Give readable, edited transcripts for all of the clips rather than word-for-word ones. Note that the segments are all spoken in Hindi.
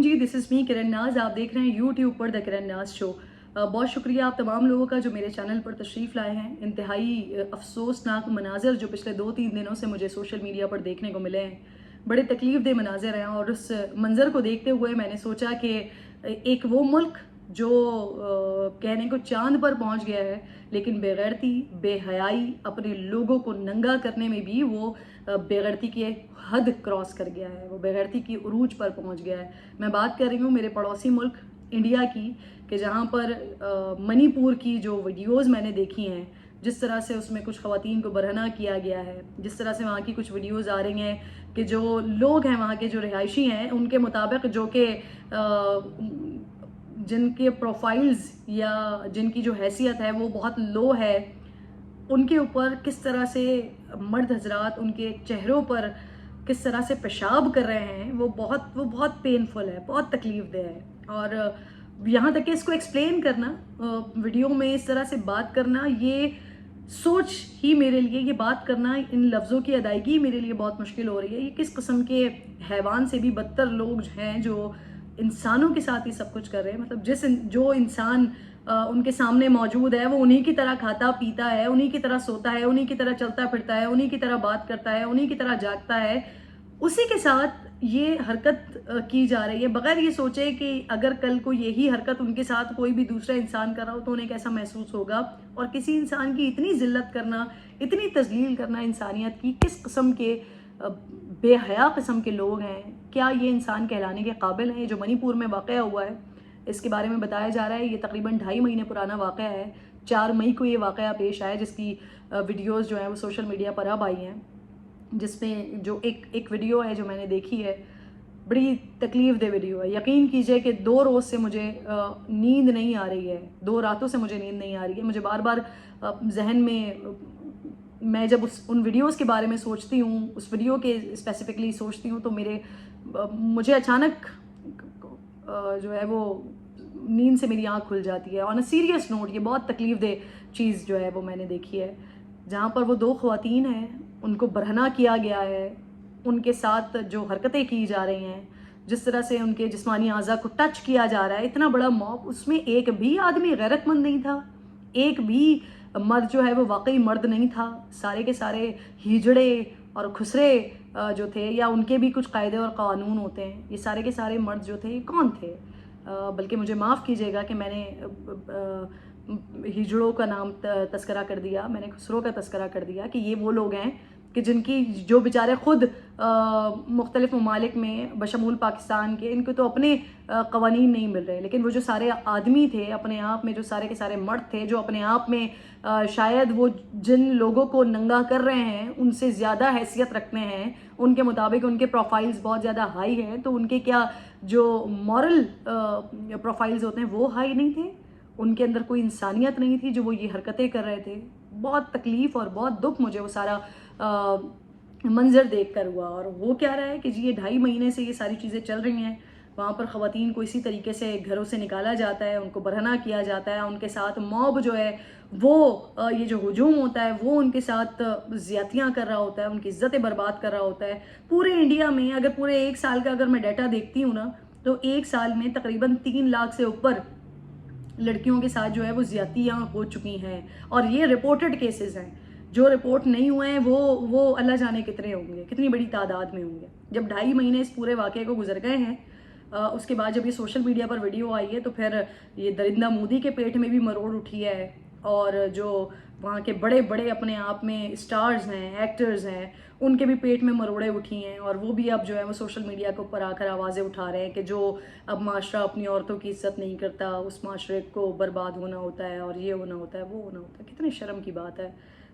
जी, दिस इज़ मी किरण नाज। आप देख रहे हैं यूट्यूब पर द किरण नाज शो। बहुत शुक्रिया आप तमाम लोगों का जो मेरे चैनल पर तशरीफ़ लाए हैं। इंतहाई अफसोसनाक मनाज़र जो पिछले 2-3 दिनों से मुझे सोशल मीडिया पर देखने को मिले हैं, बड़े तकलीफ़ दे मनाज़र हैं। और उस मंज़र को देखते हुए मैंने सोचा कि एक वो मुल्क जो कहने को चांद पर पहुंच गया है, लेकिन बेगैरती, बेहयाई, अपने लोगों को नंगा करने में भी वो बेगैरती की एक हद क्रॉस कर गया है, वो बेगैरती की उरूज पर पहुंच गया है। मैं बात कर रही हूँ मेरे पड़ोसी मुल्क इंडिया की, कि जहाँ पर मणिपुर की जो वीडियोज़ मैंने देखी हैं, जिस तरह से उसमें कुछ ख़वातीन को बरहना किया गया है, जिस तरह से वहाँ की कुछ वीडियोज़ आ रही हैं कि जो लोग हैं वहाँ के, जो रिहायशी हैं, उनके मुताबिक जो कि जिनके प्रोफाइल्स या जिनकी जो हैसियत है वो बहुत लो है, उनके ऊपर किस तरह से मर्द हजरात उनके चेहरों पर किस तरह से पेशाब कर रहे हैं, वो बहुत पेनफुल है, बहुत तकलीफ दे है। और यहाँ तक कि इसको एक्सप्लेन करना, वीडियो में इस तरह से बात करना, ये सोच ही मेरे लिए, ये बात करना, इन लफ्ज़ों की अदायगी मेरे लिए बहुत मुश्किल हो रही है। ये किस किस्म के हैवान से भी बदतर लोग हैं जो इंसानों के साथ ही सब कुछ कर रहे हैं। मतलब जो इंसान उनके सामने मौजूद है वो उन्हीं की तरह खाता पीता है, उन्हीं की तरह सोता है, उन्हीं की तरह चलता फिरता है, उन्हीं की तरह बात करता है, उन्हीं की तरह जागता है, उसी के साथ ये हरकत की जा रही है, बगैर ये सोचे कि अगर कल को यही हरकत उनके साथ कोई भी दूसरा इंसान कर रहा हो तो उन्हें कैसा महसूस होगा। और किसी इंसान की इतनी जिल्लत करना, इतनी तजलील करना इंसानियत की, किस किस्म के बेहया किस्म के लोग हैं, क्या ये इंसान कहलाने के काबिल हैं। जो मणिपुर में वाक़या हुआ है, इसके बारे में बताया जा रहा है, ये तकरीबन 2.5 महीने पुराना वाक़या है। 4 मई को ये वाक़या पेश आया, जिसकी वीडियोज़ जो हैं वो सोशल मीडिया पर अब आई हैं, जिसमें जो एक वीडियो है जो मैंने देखी है, बड़ी तकलीफ़ दे वीडियो है। यकीन कीजिए कि 2 रोज़ से मुझे नींद नहीं आ रही है, 2 रातों से मुझे नींद नहीं आ रही है। मुझे बार बार जहन में, मैं जब उन वीडियोज़ के बारे में सोचती हूँ, उस वीडियो के स्पेसिफिकली सोचती हूँ, तो मुझे अचानक जो है वो नींद से मेरी आँख खुल जाती है। ऑन अ सीरियस नोट, ये बहुत तकलीफ़ दे चीज़ जो है वो मैंने देखी है, जहाँ पर वो 2 ख़वातीन हैं, उनको बरहना किया गया है, उनके साथ जो हरकतें की जा रही हैं, जिस तरह से उनके जिस्मानी आज़ा को टच किया जा रहा है, इतना बड़ा मॉब, उसमें एक भी आदमी गैरतमंद नहीं था, एक भी मर्द जो है वो वाकई मर्द नहीं था। सारे के सारे हिजड़े और खुसरे जो थे, या उनके भी कुछ कायदे और कानून होते हैं, ये सारे के सारे मर्द जो थे ये कौन थे। बल्कि मुझे माफ़ कीजिएगा कि मैंने हिजड़ों का नाम तस्करा कर दिया, मैंने खुसरों का तस्करा कर दिया, कि ये वो लोग हैं कि जिनकी जो बेचारे खुद मुख्तलिफ ममालिक में बशमूल पाकिस्तान के, इनको तो अपने कवानीन नहीं मिल रहे, लेकिन वो जो सारे आदमी थे अपने आप में, जो सारे के सारे मर्द थे, जो अपने आप में शायद वो जिन लोगों को नंगा कर रहे हैं उनसे ज़्यादा हैसियत रखते हैं, उनके मुताबिक उनके प्रोफाइल्स बहुत ज़्यादा हाई हैं, तो उनके क्या जो मॉरल प्रोफाइल्स होते हैं वो हाई नहीं थे, उनके अंदर कोई इंसानियत नहीं थी जो वो ये हरकतें कर रहे थे। बहुत तकलीफ़ और बहुत दुख मुझे वो सारा मंजर देख कर हुआ। और वो क्या रहा है कि जी ये 2.5 महीने से ये सारी चीज़ें चल रही हैं, वहाँ पर ख़वातीन को इसी तरीके से घरों से निकाला जाता है, उनको बरहना किया जाता है, उनके साथ मॉब जो है वो ये जो हुजूम होता है वो उनके साथ ज़्यादतियाँ कर रहा होता है, उनकी इज़्ज़तें बर्बाद कर रहा होता है। पूरे इंडिया में अगर पूरे 1 साल का अगर मैं डाटा देखती हूँ ना, तो 1 साल में तकरीबन 3 लाख से ऊपर लड़कियों के साथ जो है वो ज़्यादतियाँ हो चुकी हैं। और ये रिपोर्टेड केसेस हैं, जो रिपोर्ट नहीं हुए हैं वो अल्लाह जाने कितने होंगे, कितनी बड़ी तादाद में होंगे। जब 2.5 महीने इस पूरे वाक़े को गुजर गए हैं, उसके बाद जब ये सोशल मीडिया पर वीडियो आई है, तो फिर ये दरिंदा मोदी के पेट में भी मरोड़ उठी है। और जो वहाँ के बड़े बड़े अपने आप में स्टार्स हैं, एक्टर्स हैं, उनके भी पेट में मरोड़े उठी हैं, और वो भी अब जो है वो सोशल मीडिया के ऊपर आकर आवाज़ें उठा रहे हैं कि जो अब माशरा अपनी औरतों की इज्जत नहीं करता, उस माशरे को बर्बाद होना होता है, और ये होना होता है, वो होना होता है। कितनी शर्म की बात है।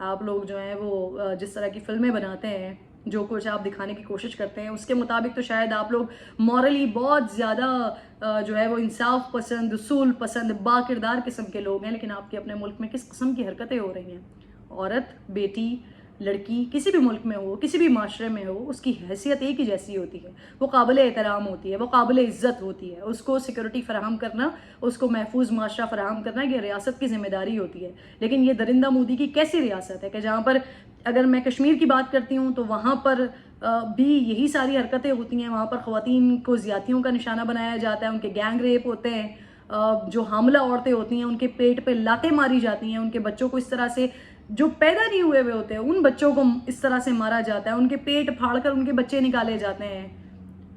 आप लोग जो हैं वो जिस तरह की फ़िल्में बनाते हैं, जो कुछ आप दिखाने की कोशिश करते हैं, उसके मुताबिक तो शायद आप लोग मॉरली बहुत ज़्यादा जो है वो इंसाफ पसंद, उसूल पसंद, बाकिरदार किस्म के लोग हैं, लेकिन आपके अपने मुल्क में किस किस्म की हरकतें हो रही हैं। औरत, बेटी, लड़की किसी भी मुल्क में हो, किसी भी माशरे में हो, उसकी हैसियत एक ही जैसी होती है, वो काबिल एहतराम होती है, वो काबिल इज़्ज़त होती है। उसको सिक्योरिटी फराहम करना, उसको महफूज माशरा फराहम करना, ये रियासत की जिम्मेदारी होती है। लेकिन ये दरिंदा मोदी की कैसी रियासत है कि जहाँ पर, अगर मैं कश्मीर की बात करती हूँ तो वहाँ पर भी यही सारी हरकतें होती हैं। वहाँ पर ख़वातीन को ज़्यादतियों का निशाना बनाया जाता है, उनके गैंग रेप होते हैं, जो हामला औरतें होती हैं उनके पेट पे लातें मारी जाती हैं, उनके बच्चों को इस तरह से, जो पैदा नहीं हुए हुए होते हैं उन बच्चों को इस तरह से मारा जाता है, उनके पेट फाड़कर उनके बच्चे निकाले जाते हैं।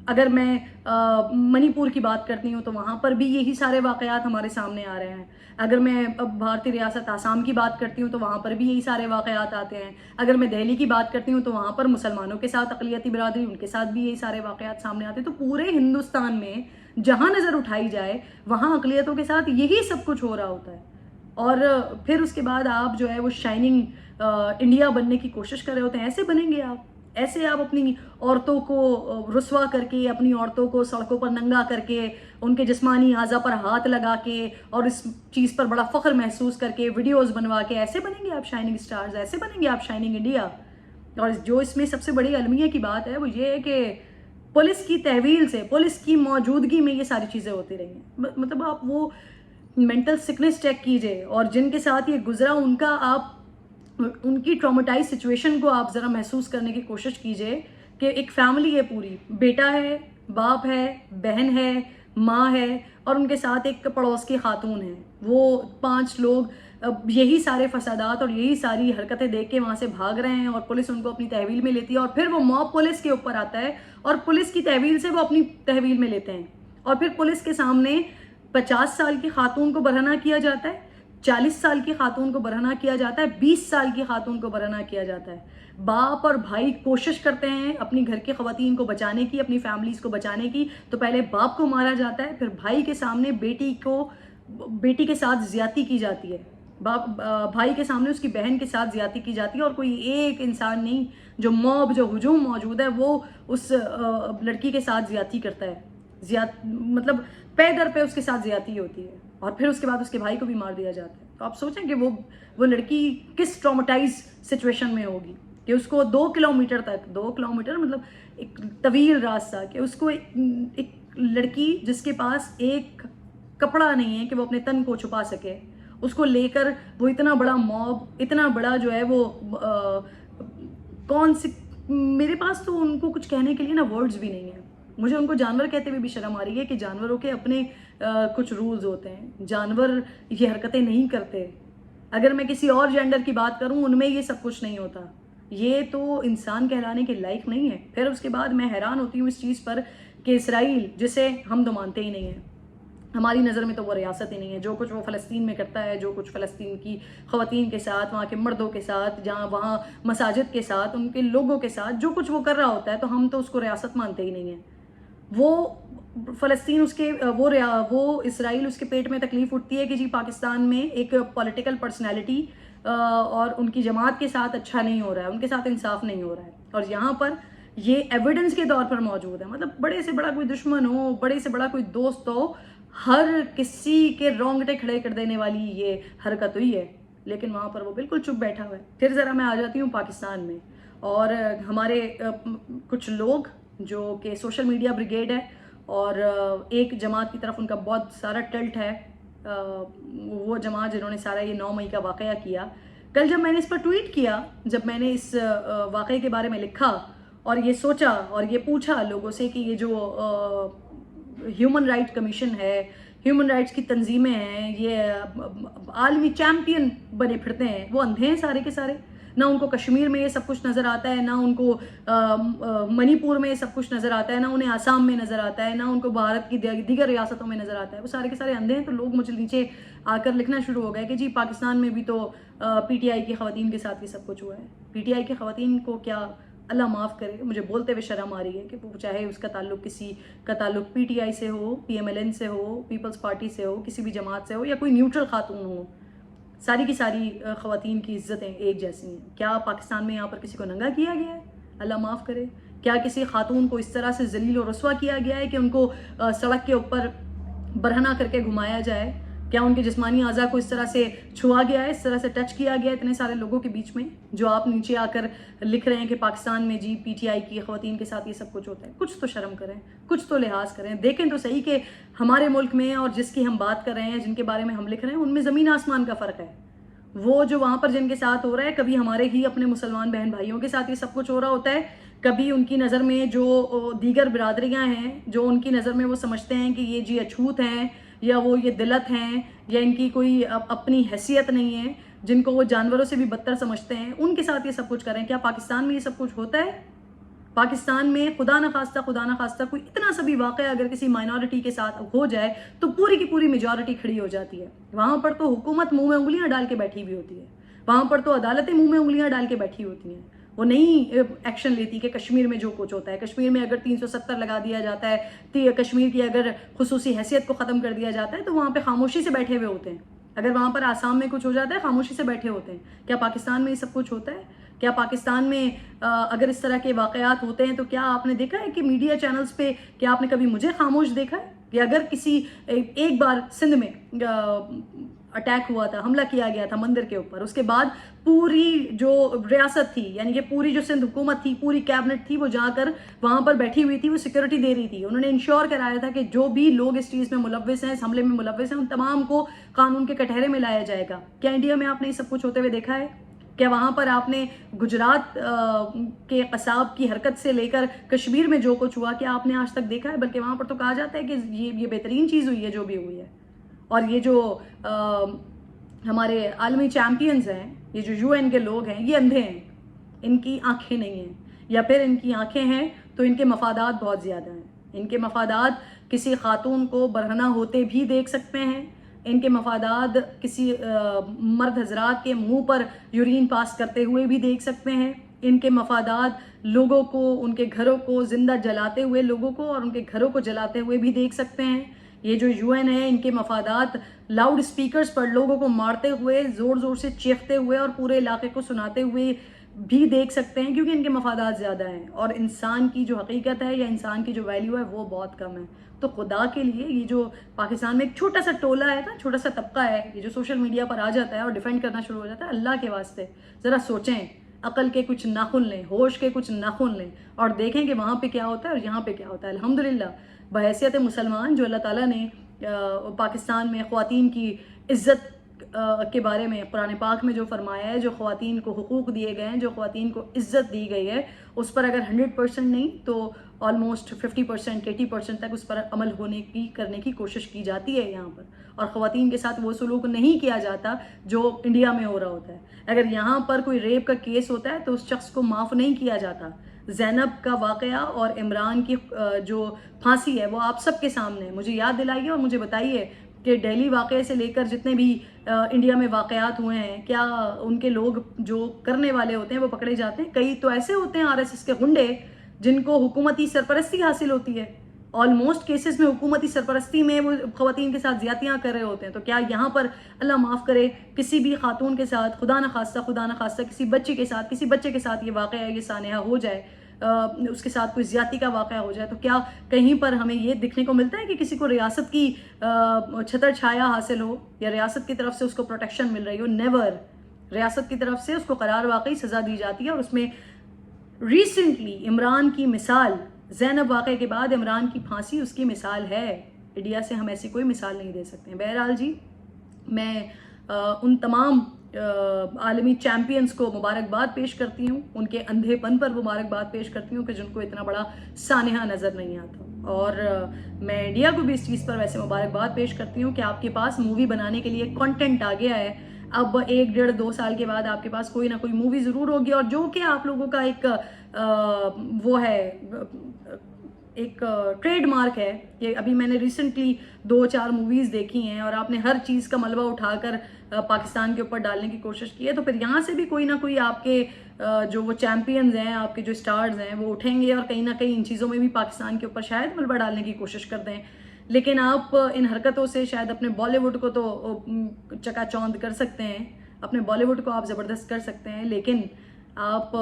अगर मैं मणिपुर की बात करती हूँ तो वहाँ पर भी यही सारे वाक़यात हमारे सामने आ रहे हैं। अगर मैं भारतीय रियासत आसाम की बात करती हूँ तो वहाँ पर भी यही सारे वाक़यात आते हैं। अगर मैं दिल्ली की बात करती हूँ तो वहाँ पर मुसलमानों के साथ अक़लियती बिरादरी, उनके साथ भी यही सारे वाक़यात सामने आते हैं। तो पूरे हिंदुस्तान में जहाँ नज़र उठाई जाए वहाँ अक़लियतों के साथ यही सब कुछ हो रहा होता है। और फिर उसके बाद आप जो है वो शाइनिंग इंडिया बनने की कोशिश कर रहे होते हैं। ऐसे बनेंगे आप, ऐसे आप अपनी औरतों को रुस्वा करके, अपनी औरतों को सड़कों पर नंगा करके, उनके जिस्मानी आज़ा पर हाथ लगा के और इस चीज़ पर बड़ा फ़ख्र महसूस करके वीडियोस बनवा के ऐसे बनेंगे आप शाइनिंग स्टार्स, ऐसे बनेंगे आप शाइनिंग इंडिया। और जो इसमें सबसे बड़ी अलमिया की बात है वो ये है कि पुलिस की तहवील से, पुलिस की मौजूदगी में ये सारी चीज़ें होती रही हैं। मतलब आप वो मेंटल सिकनेस चेक कीजिए और जिनके साथ ये गुजरा उनका आप उनकी ट्रॉमेटाइज सिचुएशन को आप ज़रा महसूस करने की कोशिश कीजिए कि एक फैमिली है पूरी, बेटा है, बाप है, बहन है, माँ है और उनके साथ एक पड़ोस की खातून है। वो 5 लोग यही सारे फसादात और यही सारी हरकतें देख के वहाँ से भाग रहे हैं और पुलिस उनको अपनी तहवील में लेती है और फिर वो मॉब पुलिस के ऊपर आता है और पुलिस की तहवील से वो अपनी तहवील में लेते हैं और फिर पुलिस के सामने 50 साल की खातून को बरहना किया जाता है, 40 साल की खातून को बरहना किया जाता है, 20 साल की खातून को बरहना किया जाता है। बाप और भाई कोशिश करते हैं अपनी घर की ख़वातीन को बचाने की, अपनी फैमिलीज़ को बचाने की, तो पहले बाप को मारा जाता है, फिर भाई के सामने बेटी के साथ ज़्यादती की जाती है, भाई के सामने उसकी बहन के साथ ज़्यादती की जाती है और कोई एक इंसान नहीं, जो मॉब, जो हुजूम मौजूद है वो उस लड़की के साथ ज़्यादती करता है। मतलब पे दर पे उसके साथ ज़्यादती होती है और फिर उसके बाद उसके भाई को भी मार दिया जाता है। तो आप सोचें कि वो लड़की किस ट्रॉमेटाइज सिचुएशन में होगी कि उसको 2 किलोमीटर मतलब एक तवील रास्ता, कि उसको एक लड़की जिसके पास एक कपड़ा नहीं है कि वो अपने तन को छुपा सके, उसको लेकर वो इतना बड़ा मॉब, इतना बड़ा जो है वो मेरे पास तो उनको कुछ कहने के लिए ना वर्ड्स भी नहीं है। मुझे उनको जानवर कहते हुए भी शर्म आ रही है कि जानवरों के अपने कुछ रूल्स होते हैं, जानवर ये हरकतें नहीं करते। अगर मैं किसी और जेंडर की बात करूं उनमें ये सब कुछ नहीं होता, ये तो इंसान कहलाने के लायक नहीं है। फिर उसके बाद मैं हैरान होती हूँ इस चीज़ पर कि इसराइल, जिसे हम तो मानते ही नहीं हैं, हमारी नज़र में तो वो रियासत ही नहीं है। जो कुछ वो फ़लस्तीन में करता है, जो कुछ फ़लस्तीन की ख़वातीन के साथ, वहाँ के मर्दों के साथ, जहाँ वहाँ मसाजिद के साथ, उनके लोगों के साथ जो कुछ वो कर रहा होता है, तो हम तो उसको रियासत मानते ही नहीं हैं। वो फ़लस्तीन उसके वो इसराइल उसके पेट में तकलीफ़ उठती है कि जी पाकिस्तान में एक पॉलिटिकल पर्सनैलिटी और उनकी जमात के साथ अच्छा नहीं हो रहा है, उनके साथ इंसाफ नहीं हो रहा है। और यहाँ पर ये एविडेंस के तौर पर मौजूद है। मतलब बड़े से बड़ा कोई दुश्मन हो, बड़े से बड़ा कोई दोस्त हो, हर किसी के रोंगटे खड़े कर देने वाली ये हरकत हुई है, लेकिन वहाँ पर वो बिल्कुल चुप बैठा हुआ है। फिर ज़रा मैं आ जाती हूँ पाकिस्तान में, और हमारे कुछ लोग जो कि सोशल मीडिया ब्रिगेड है और एक जमात की तरफ उनका बहुत सारा टिल्ट है, वो जमात जिन्होंने सारा ये 9 मई का वाक़या किया। कल जब मैंने इस पर ट्वीट किया, जब मैंने इस वाक़े के बारे में लिखा और ये सोचा और ये पूछा लोगों से कि ये जो ह्यूमन राइट कमीशन है, ह्यूमन राइट्स की तंजीमें हैं, ये आलमी चैम्पियन बने फिरते हैं, वो अंधे हैं सारे के सारे? ना उनको कश्मीर में ये सब कुछ नज़र आता है, ना उनको मणिपुर में ये सब कुछ नज़र आता है, ना उन्हें आसाम में नज़र आता है, ना उनको भारत की दीगर रियासतों में नज़र आता है। वो सारे के सारे अंधे हैं। तो लोग मुझे नीचे आकर लिखना शुरू हो गए कि जी पाकिस्तान में भी तो PTI की ख़वातीन के साथ ये सब कुछ हुआ है। PTI की ख़वातीन को क्या, अल्लाह माफ़ करे, मुझे बोलते हुए शर्म आ रही है कि वो चाहे उसका ताल्लुक़ किसी का ताल्लुक़ PTI से हो, PMLN से हो, पीपल्स पार्टी से हो, किसी भी जमात से हो, या कोई न्यूट्रल खातून हो, सारी की सारी ख़वातीन की इज़्ज़तें एक जैसी हैं। क्या पाकिस्तान में यहाँ पर किसी को नंगा किया गया है? अल्लाह माफ़ करे। क्या किसी खातून को इस तरह से ज़लील और रसवा किया गया है कि उनको सड़क के ऊपर बरहना करके घुमाया जाए? क्या उनके जिस्मानी आज़ा को इस तरह से छुआ गया है, इस तरह से टच किया गया है इतने सारे लोगों के बीच में, जो आप नीचे आकर लिख रहे हैं कि पाकिस्तान में जी PTI की ख़वातीन के साथ ये सब कुछ होता है? कुछ तो शर्म करें, कुछ तो लिहाज करें, देखें तो सही कि हमारे मुल्क में और जिसकी हम बात कर रहे हैं, जिनके बारे में हम लिख रहे हैं, उनमें ज़मीन आसमान का फ़र्क है। वो जो वहाँ पर जिनके साथ हो रहा है, कभी हमारे ही अपने मुसलमान बहन भाइयों के साथ ये सब कुछ हो रहा होता है, कभी उनकी नज़र में जो दीगर बिरादरियां हैं, जो उनकी नज़र में वो समझते हैं कि ये जी अछूत हैं या वो ये दिलत हैं या इनकी कोई अपनी हैसियत नहीं है, जिनको वो जानवरों से भी बदतर समझते हैं, उनके साथ ये सब कुछ करें। क्या पाकिस्तान में ये सब कुछ होता है? पाकिस्तान में खुदा न खास्ता कोई इतना सा भी वाक़या अगर किसी माइनॉरिटी के साथ हो जाए तो पूरी की पूरी मेजॉरिटी खड़ी हो जाती है। वहाँ पर तो हुकूमत मुंह में उंगलियां डाल के बैठी हुई होती है, वहाँ पर तो अदालतें मुंह में उंगलियां डाल के बैठी होती हैं। वो नहीं एक्शन लेती कि कश्मीर में जो कुछ होता है, कश्मीर में अगर 370 लगा दिया जाता है, तो कश्मीर की अगर खुसूसी हैसियत को ख़त्म कर दिया जाता है तो वहाँ पर खामोशी से बैठे हुए होते हैं। अगर वहाँ पर आसाम में कुछ हो जाता है खामोशी से बैठे होते हैं। क्या पाकिस्तान में ये सब कुछ होता है? क्या पाकिस्तान में अगर इस तरह के वाक़यात होते हैं तो क्या आपने देखा है कि मीडिया चैनल्स पे, क्या आपने कभी मुझे खामोश देखा है? कि अगर किसी एक बार सिंध में अटैक हुआ था, हमला किया गया था मंदिर के ऊपर, उसके बाद पूरी जो रियासत थी, यानी कि पूरी जो सिंध हुकूमत थी, पूरी कैबिनेट थी, वो जाकर वहाँ पर बैठी हुई थी, वो सिक्योरिटी दे रही थी। उन्होंने इंश्योर कराया था कि जो भी लोग इस चीज़ में मुलव्विस हैं, इस हमले में मुलव्विस हैं, उन तमाम को कानून के कटहरे में लाया जाएगा। क्या इंडिया में आपने ये सब कुछ होते हुए देखा है? क्या वहाँ पर आपने गुजरात के कसाब की हरकत से लेकर कश्मीर में जो कुछ हुआ, क्या आपने आज तक देखा है? बल्कि वहाँ पर तो कहा जाता है कि ये बेहतरीन चीज़ हुई है जो भी हुई है। और ये जो हमारे आलमी चैम्पियंस हैं, ये जो यूएन के लोग हैं, ये अंधे हैं, इनकी आंखें नहीं हैं, या फिर इनकी आंखें हैं तो इनके मफादात बहुत ज़्यादा हैं। इनके मफादात किसी खातून को बरहना होते भी देख सकते हैं, इनके मफादात किसी मर्द हजरात के मुंह पर यूरिन पास करते हुए भी देख सकते हैं, इनके मफादात लोगों को, उनके घरों को जिंदा जलाते हुए लोगों को और उनके घरों को जलाते हुए भी देख सकते हैं। ये जो यूएन है, इनके मफादात लाउड स्पीकर्स पर लोगों को मारते हुए, ज़ोर ज़ोर से चीखते हुए और पूरे इलाके को सुनाते हुए भी देख सकते हैं, क्योंकि इनके मफादात ज़्यादा हैं और इंसान की जो हकीकत है या इंसान की जो वैल्यू है वो बहुत कम है। तो खुदा के लिए ये जो पाकिस्तान में एक छोटा सा टोला है ना, छोटा सा तबका है, ये जो सोशल मीडिया पर आ जाता है और डिफेंड करना शुरू हो जाता है, अल्लाह के वास्ते ज़रा सोचें, अकल के कुछ नाखुन लें, होश के कुछ नाखुन लें और देखें कि वहाँ पे क्या होता है और यहाँ पे क्या होता है। अल्हम्दुलिल्लाह बहैसियत मुसलमान जो अल्लाह ताला ने पाकिस्तान में ख़वातीन की इज़्ज़त के बारे में कुरान पाक में जो फरमाया है, जो ख़वातीन को हुकूक दिए गए हैं, जो ख़वातीन को इज़्ज़त दी गई है, उस पर अगर 100% नहीं तो ऑलमोस्ट 50% 80% तक उस पर अमल करने की कोशिश की जाती है यहाँ पर। और ख़वातीन के साथ वो सलूक नहीं किया जाता जो इंडिया में हो रहा होता है। अगर यहाँ पर कोई रेप का केस होता है तो उस शख्स को माफ़ नहीं किया जाता। ज़ैनब का वाक़या और इमरान की जो फांसी है वो आप सबके सामने है। मुझे याद दिलाइए और मुझे बताइए कि दिल्ली वाक़े से लेकर जितने भी इंडिया में वाक़यात हुए हैं, क्या उनके लोग जो करने वाले होते हैं वो पकड़े जाते हैं? कई तो ऐसे होते हैं आरएसएस के गुंडे जिनको हुकूमती सरपरस्ती हासिल होती है। ऑलमोस्ट केसेस में हुकूमती सरपरस्ती में वो ख़वातीन के साथ ज़्यादतियाँ कर रहे होते हैं। तो क्या यहाँ पर अल्लाह माफ़ करे किसी भी खातून के साथ खुदा न खास्ता किसी बच्चे के साथ, किसी बच्चे के साथ ये वाक़या, ये सानेहा हो जाए, उसके साथ कोई ज़्यादती का वाक़या हो जाए, तो क्या कहीं पर हमें ये दिखने को मिलता है कि किसी को रियासत की छतर छाया हासिल हो या रियासत की तरफ से उसको प्रोटेक्शन मिल रही हो? नेवर। रियासत की तरफ से उसको करार वाकई सज़ा दी जाती है। और उसमें रिसेंटली इमरान की मिसाल, ज़ैनब वाक़े के बाद इमरान की फांसी उसकी मिसाल है। इंडिया से हम ऐसी कोई मिसाल नहीं दे सकते हैं। बहरहाल जी, मैं उन तमाम आलमी चैम्पियंस को मुबारकबाद पेश करती हूँ, उनके अंधेपन पर मुबारकबाद पेश करती हूँ कि जिनको इतना बड़ा सानेहा नज़र नहीं आता। और मैं इंडिया को भी इस चीज़ पर वैसे मुबारकबाद पेश करती हूँ कि आपके पास मूवी बनाने के लिए कंटेंट आ गया है। अब 1 डेढ़ 2 साल के बाद आपके पास कोई ना कोई मूवी ज़रूर होगी, और जो कि आप लोगों का एक वो है, एक ट्रेडमार्क है कि अभी मैंने रिसेंटली 2-4 मूवीज़ देखी हैं और आपने हर चीज़ का मलबा उठाकर पाकिस्तान के ऊपर डालने की कोशिश की है। तो फिर यहाँ से भी कोई ना कोई आपके जो वो चैम्पियंस हैं, आपके जो स्टार्स हैं, वो उठेंगे और कहीं ना कहीं इन चीज़ों में भी पाकिस्तान के ऊपर शायद मलबा डालने की कोशिश कर दें। लेकिन आप इन हरकतों से शायद अपने बॉलीवुड को तो चकाचौंध कर सकते हैं, अपने बॉलीवुड को आप ज़बरदस्त कर सकते हैं, लेकिन आप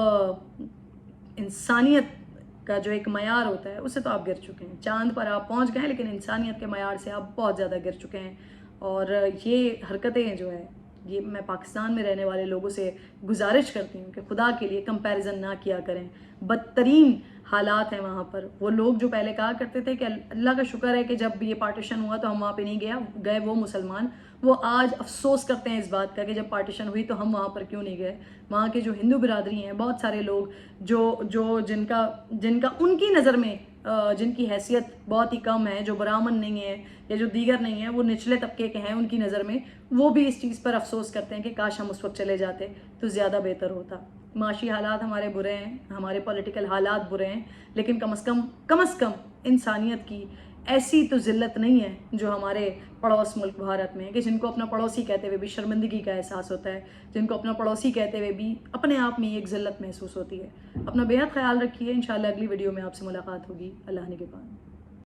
इंसानियत का जो एक मयार होता है उससे तो आप गिर चुके हैं। चांद पर आप पहुंच गए, लेकिन इंसानियत के मयार से आप बहुत ज़्यादा गिर चुके हैं। और ये हरकतें जो है ये मैं पाकिस्तान में रहने वाले लोगों से गुजारिश करती हूँ कि खुदा के लिए कंपैरिजन ना किया करें। बदतरीन हालात हैं वहाँ पर। वो लोग जो पहले कहा करते थे कि अल्लाह का शुक्र है कि जब ये पार्टीशन हुआ तो हम वहाँ पे नहीं गए वो मुसलमान, वो आज अफसोस करते हैं इस बात का कि जब पार्टीशन हुई तो हम वहाँ पर क्यों नहीं गए। वहाँ के जो हिंदू बिरादरी हैं, बहुत सारे लोग जो जो जिनका उनकी नज़र में जिनकी हैसियत बहुत ही कम है, जो ब्राह्मण नहीं है या जो दीगर नहीं है, वो निचले तबके के हैं उनकी नज़र में, वो भी इस चीज़ पर अफसोस करते हैं कि काश हम उस वक्त चले जाते तो ज़्यादा बेहतर होता। माशी हालात हमारे बुरे हैं, हमारे पॉलिटिकल हालात बुरे हैं, लेकिन कम अज़ कम इंसानियत की ऐसी तो ज़िल्लत नहीं है जो हमारे पड़ोस मुल्क भारत में है, कि जिनको अपना पड़ोसी कहते हुए भी शर्मिंदगी का एहसास होता है, जिनको अपना पड़ोसी कहते हुए भी अपने आप में एक ज़िल्लत महसूस होती है। अपना बेहद ख्याल रखिए। इंशाल्लाह अगली वीडियो में आपसे मुलाकात होगी। अल्लाह ने के बाद।